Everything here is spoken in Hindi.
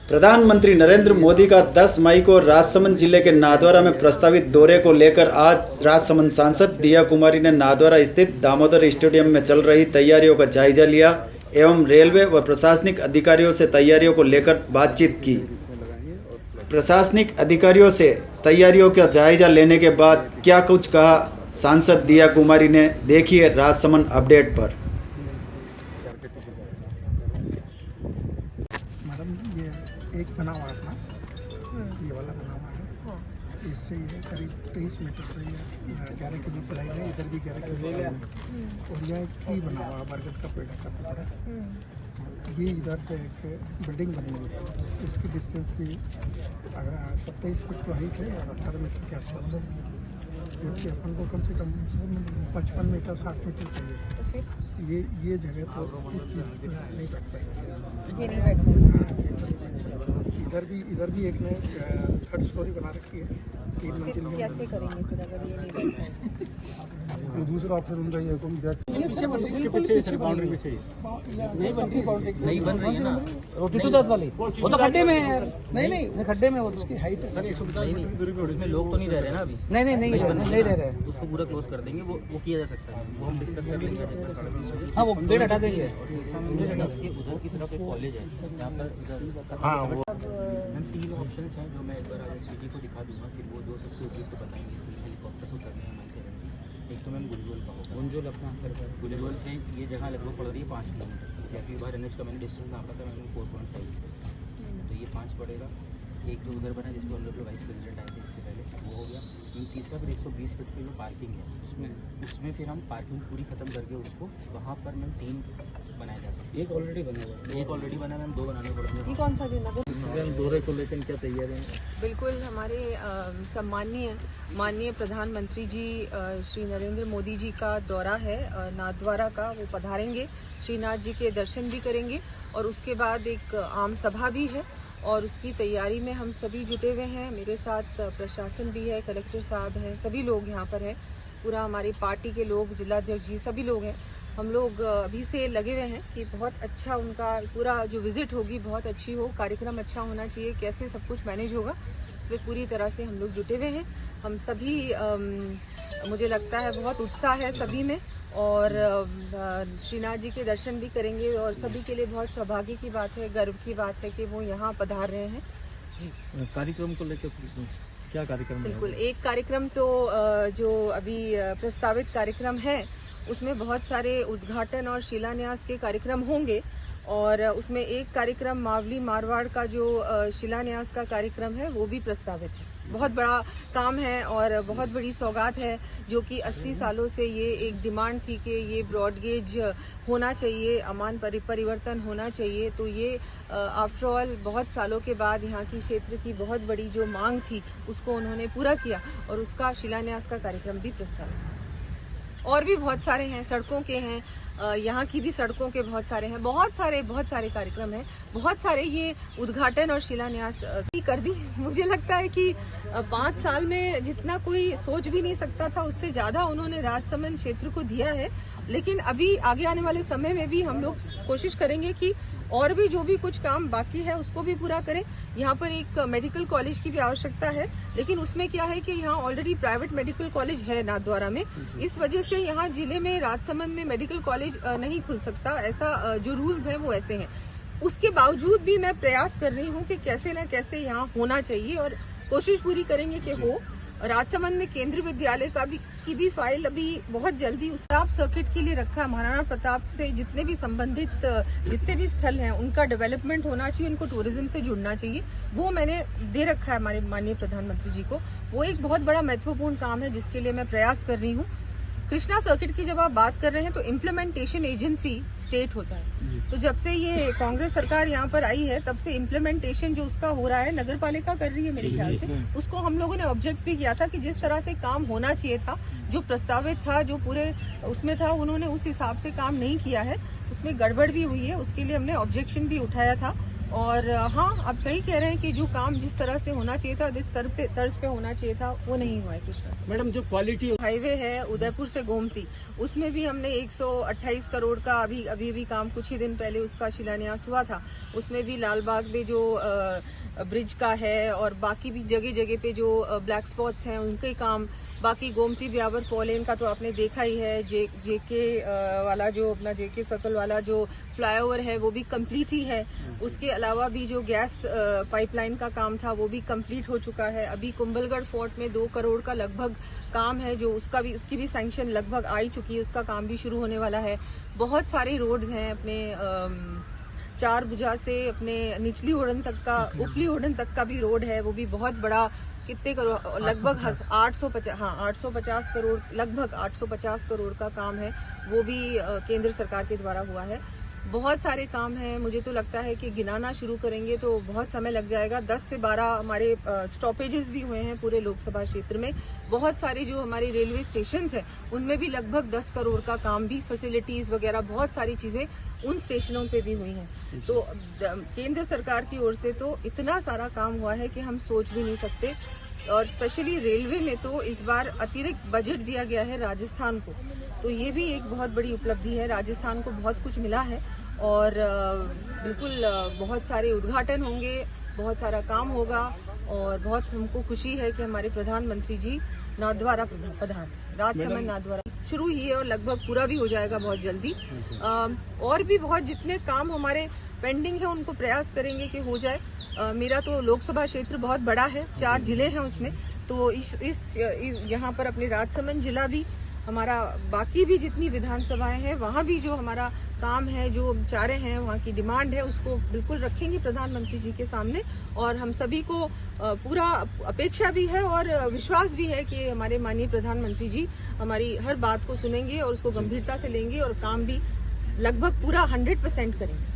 प्रधानमंत्री नरेंद्र मोदी का 10 मई को राजसमंद जिले के नाथद्वारा में प्रस्तावित दौरे को लेकर आज राजसमंद सांसद दिया कुमारी ने नाथद्वारा स्थित दामोदर स्टेडियम में चल रही तैयारियों का जायजा लिया एवं रेलवे व प्रशासनिक अधिकारियों से तैयारियों को लेकर बातचीत की। प्रशासनिक अधिकारियों से तैयारियों का जायजा लेने के बाद क्या कुछ कहा सांसद दिया कुमारी ने, देखिए राजसमंद अपडेट पर। मैडम ये एक बना हुआ है अपना, ये वाला बना हुआ है, इससे ये करीब 23 मीटर से 11 की भी चढ़ाई है, इधर भी 11 की है और यह एक ट्री बना हुआ है बरगद का पेड़ का टुकड़ा। ये इधर पे एक बिल्डिंग बनी हुई है, इसकी डिस्टेंस भी अगर 27 फीट तो हाइट है और 18 मीटर के आसपास है, जबकि अपन को कम से कम 55 मीटर 60 मीटर चाहिए। ये जगह तो इस चीज़ नहीं बैठ पाएगी, ये नहीं बैठ इधर भी एक ने 3rd स्टोरी बना रखी है, 3 मंजिल। कैसे करेंगे फिर अगर ये नहीं बैठ पाएंगे? तो दूसरा ऑप्शन उनका ये है कि पीछे बाउंड्री पीछे नहीं बन रही है ना, रोटी टू 10 वाली, वो तो खड्डे में है यार। नहीं खड्डे में, वो तो उसकी हाइट है सर 150 दूरी पे। उसमें लोग तो नहीं रह रहे ना अभी? नहीं रह रहे। उसको पूरा क्लोज कर देंगे, वो किया जा सकता है, वो हम डिस्कस कर लेंगे। हाँ, वो पेड़ हटा देंगे। उसके उधर की तरफ एक कॉलेज है जहाँ पर उधर हाँ, मैम 3 ऑप्शन हैं जो मैं एक बार आगे सीजी को दिखा दूंगा, फिर वो जो सबसे उपयुक्त बताएंगे कि हेलीकॉप्टर से उतरने हैं से रहेंगे। एक तो मैम गुलगोल का होगा, गुंजोल अपना सर गुलगोल से ये जगह लगभग पड़ रही है 5 किलोमीटर। इसके बाहर NH का मैंने डिस्टेंस नापा था मैंने 4.5, तो ये 5 पड़ेगा। एक जो उधर बना जिसको ऑनरेबल वाइस प्रेसिडेंट आए थे इससे पहले, वो हो गया। तीसरा फिर 120 फीट की जो पार्किंग है उसमें फिर हम पार्किंग पूरी खत्म करके उसको वहाँ पर मैम 3 बनाया जा सकता है। एक ऑलरेडी बना हुआ है, एक ऑलरेडी बना मैम, 2 बनाने पड़ेंगे। ये कौन सा दिन है? दौरे को लेकर क्या तैयारी है? बिल्कुल हमारे माननीय प्रधानमंत्री जी श्री नरेंद्र मोदी जी का दौरा है नाथद्वारा का, वो पधारेंगे, श्रीनाथ जी के दर्शन भी करेंगे और उसके बाद एक आम सभा भी है और उसकी तैयारी में हम सभी जुटे हुए हैं। मेरे साथ प्रशासन भी है, कलेक्टर साहब हैं, सभी लोग यहाँ पर हैं, पूरा हमारी पार्टी के लोग, जिलाध्यक्ष जी, सभी लोग हैं। हम लोग अभी से लगे हुए हैं कि बहुत अच्छा उनका पूरा जो विजिट होगी बहुत अच्छी हो, कार्यक्रम अच्छा होना चाहिए, कैसे सब कुछ मैनेज होगा उस पर पूरी तरह से हम लोग जुटे हुए हैं। हम सभी मुझे लगता है बहुत उत्साह है सभी में और श्रीनाथ जी के दर्शन भी करेंगे और सभी के लिए बहुत सौभाग्य की बात है, गर्व की बात है कि वो यहाँ पधार रहे हैं। कार्यक्रम को लेकर क्या कार्यक्रम? बिल्कुल, एक कार्यक्रम तो जो अभी प्रस्तावित कार्यक्रम है उसमें बहुत सारे उद्घाटन और शिलान्यास के कार्यक्रम होंगे और उसमें एक कार्यक्रम मावली मारवाड़ का जो शिलान्यास का कार्यक्रम है वो भी प्रस्तावित है। बहुत बड़ा काम है और बहुत बड़ी सौगात है जो कि 80 सालों से ये एक डिमांड थी कि ये ब्रॉडगेज होना चाहिए, अमान परिवर्तन होना चाहिए। तो ये आफ्टर ऑल बहुत सालों के बाद यहाँ की क्षेत्र की बहुत बड़ी जो मांग थी उसको उन्होंने पूरा किया और उसका शिलान्यास का कार्यक्रम भी प्रस्तावित है। और भी बहुत सारे हैं, सड़कों के हैं, यहाँ की भी सड़कों के बहुत सारे हैं, बहुत सारे कार्यक्रम हैं, बहुत सारे ये उद्घाटन और शिलान्यास की कर दी। मुझे लगता है कि 5 साल में जितना कोई सोच भी नहीं सकता था उससे ज्यादा उन्होंने राजसमंद क्षेत्र को दिया है। लेकिन अभी आगे आने वाले समय में भी हम लोग कोशिश करेंगे कि और भी जो भी कुछ काम बाकी है उसको भी पूरा करें। यहाँ पर एक मेडिकल कॉलेज की भी आवश्यकता है, लेकिन उसमें क्या है कि यहाँ ऑलरेडी प्राइवेट मेडिकल कॉलेज है नाथद्वारा में, इस वजह से यहाँ जिले में राजसमंद में मेडिकल कॉलेज नहीं खुल सकता, ऐसा जो रूल्स हैं वो ऐसे हैं। उसके बावजूद भी मैं प्रयास कर रही हूँ कि कैसे न कैसे यहाँ होना चाहिए और कोशिश पूरी करेंगे कि हो। राजसमंद में केंद्रीय विद्यालय की भी फाइल अभी बहुत जल्दी उस सर्किट के लिए रखा। महाराणा प्रताप से जितने भी संबंधित जितने भी स्थल हैं उनका डेवलपमेंट होना चाहिए, उनको टूरिज्म से जुड़ना चाहिए, वो मैंने दे रखा है हमारे माननीय प्रधानमंत्री जी को। वो एक बहुत बड़ा महत्वपूर्ण काम है जिसके लिए मैं प्रयास कर रही हूँ। कृष्णा सर्किट की जब आप बात कर रहे हैं तो इम्प्लीमेंटेशन एजेंसी स्टेट होता है, तो जब से ये कांग्रेस सरकार यहाँ पर आई है तब से इम्प्लीमेंटेशन जो उसका हो रहा है नगर पालिका कर रही है मेरे ख्याल से। उसको हम लोगों ने ऑब्जेक्ट भी किया था कि जिस तरह से काम होना चाहिए था, जो प्रस्तावित था, जो पूरे उसमें था, उन्होंने उस हिसाब से काम नहीं किया है, उसमें गड़बड़ भी हुई है, उसके लिए हमने ऑब्जेक्शन भी उठाया था और हाँ, आप सही कह रहे हैं कि जो काम जिस तरह से होना चाहिए था, जिस तर्ज पे होना चाहिए था, वो नहीं हुआ है कृष्णा से। मैडम जो क्वालिटी हाईवे है उदयपुर से गोमती, उसमें भी हमने 128 करोड़ का अभी काम कुछ ही दिन पहले उसका शिलान्यास हुआ था। उसमें भी लालबाग में जो ब्रिज का है और बाकी भी जगह जगह पे जो ब्लैक स्पॉट्स हैं उनके काम, बाकी गोमती ब्यावर फोलेन का तो आपने देखा ही है। जेके वाला जो अपना जेके सर्कल वाला जो फ्लाईओवर है वो भी कंप्लीट ही है। उसके अलावा भी जो गैस पाइपलाइन का काम था वो भी कंप्लीट हो चुका है। अभी कुंभलगढ़ फोर्ट में 2 करोड़ का लगभग काम है, जो उसकी भी सैंक्शन लगभग आ ही चुकी है, उसका काम भी शुरू होने वाला है। बहुत सारे रोड्स हैं अपने 4 भुजा से अपने निचली उड़न तक का, ऊपरी उड़न तक का भी रोड है, वो भी बहुत बड़ा, कितने करोड़, लगभग 850 करोड़, लगभग 850 करोड़ का काम है, वो भी केंद्र सरकार के द्वारा हुआ है। बहुत सारे काम हैं, मुझे तो लगता है कि गिनाना शुरू करेंगे तो बहुत समय लग जाएगा। 10 से 12 हमारे स्टॉपेजेस भी हुए हैं पूरे लोकसभा क्षेत्र में। बहुत सारे जो हमारे रेलवे स्टेशंस हैं उनमें भी लगभग 10 करोड़ का काम भी, फैसिलिटीज वगैरह बहुत सारी चीजें उन स्टेशनों पे भी हुई हैं। तो केंद्र सरकार की ओर से तो इतना सारा काम हुआ है कि हम सोच भी नहीं सकते। और स्पेशली रेलवे में तो इस बार अतिरिक्त बजट दिया गया है राजस्थान को, तो ये भी एक बहुत बड़ी उपलब्धि है। राजस्थान को बहुत कुछ मिला है और बिल्कुल बहुत सारे उद्घाटन होंगे, बहुत सारा काम होगा और बहुत हमको खुशी है कि हमारे प्रधानमंत्री जी नाथद्वारा प्रधान राजसमंद नाथद्वारा शुरू ही है और लगभग पूरा भी हो जाएगा बहुत जल्दी। और भी बहुत जितने काम हमारे पेंडिंग है उनको प्रयास करेंगे कि हो जाए। मेरा तो लोकसभा क्षेत्र बहुत बड़ा है, 4 जिले हैं उसमें, तो इस यहाँ पर अपने राजसमंद जिला भी हमारा, बाकी भी जितनी विधानसभाएं हैं वहाँ भी जो हमारा काम है, जो चारे हैं, वहाँ की डिमांड है, उसको बिल्कुल रखेंगे प्रधानमंत्री जी के सामने। और हम सभी को पूरा अपेक्षा भी है और विश्वास भी है कि हमारे माननीय प्रधानमंत्री जी हमारी हर बात को सुनेंगे और उसको गंभीरता से लेंगे और काम भी लगभग पूरा 100% करेंगे।